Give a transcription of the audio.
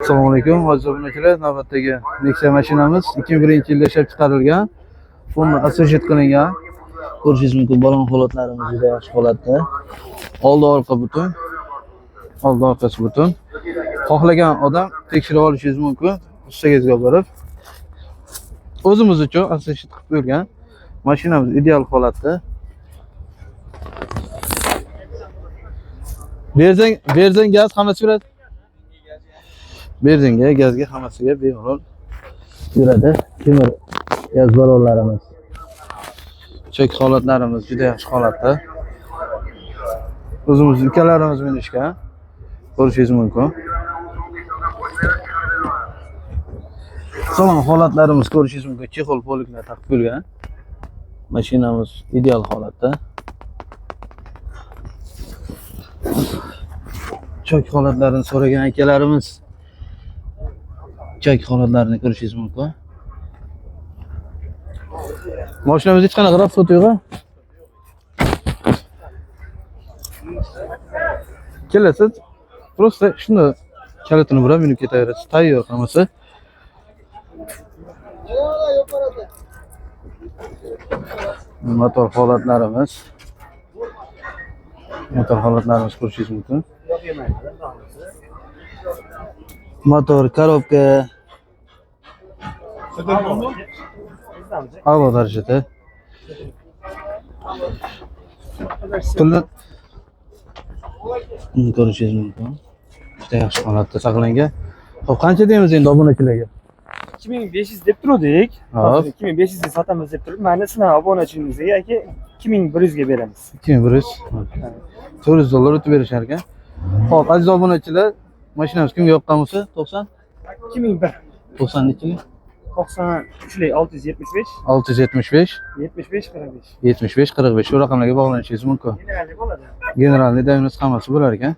Assalomu alaykum. Aziz obunachilar, navbatdagi Nexia mashinamiz 2001-yilda ishlab chiqarilgan. Fonda assotsiat qilingan. Ko'rishingiz mumkin, balon holatlarimiz juda yaxshi holatda. Oldi orqa butun. Oldi orqasi butun. Xohlagan odam tekshirib olishingiz mumkin. Ustagizga borib. O'zimiz uchun assotsiat qilib qo'ygan. Mashinamiz ideal holatda. Benzin gaz hammasi yuradi. Benzinga, gazga hammasiga bemalol yuradi. Temir gaz ballonlarimiz. Chek holatlarimiz juda yaxshi holatda. O'zimiz ukalarimiz minishgan. Ko'rishingiz mumkin. Salon holatlarimiz ko'rishingiz mumkin. Chexol poliklar taqib qo'yilgan. Mashinamiz ideal holatda. Chek holatlarini so'ragan akalarimiz chek holatlarini ko'rishingiz mumkin. Mashinamiz hech qanaqa rasxod yo'q. Kelasiz, просто shuni kalitini burab minib ketaverasiz. Tayyor hammasi. Motor holatlarimiz. Ko'rishingiz mumkin. Motor, korobka. A'lo darajada. Pulni ko'rishingiz mumkin. Juda yaxshi holatda saqlangan. Xo'p, qancha deymiz endi obunachilarga? 2500 deb turdik. Hozir 2500 ga sotamiz deb turib, mana sizlar obunachingizga yoki 2100 ga beramiz. 2100. $400 o'tib berishar ekan. Xo'p, aziz obunachilar, mashinamiz kimga yoqqan bo'lsa, 90 2001. 90 nechilik? 93lik 675 675 75 45. 75 45 shu raqamlarga bog'lanishingiz mumkin. Generalniy bo'ladi. Generalniy diagnoz hammasi bo'lar ekan.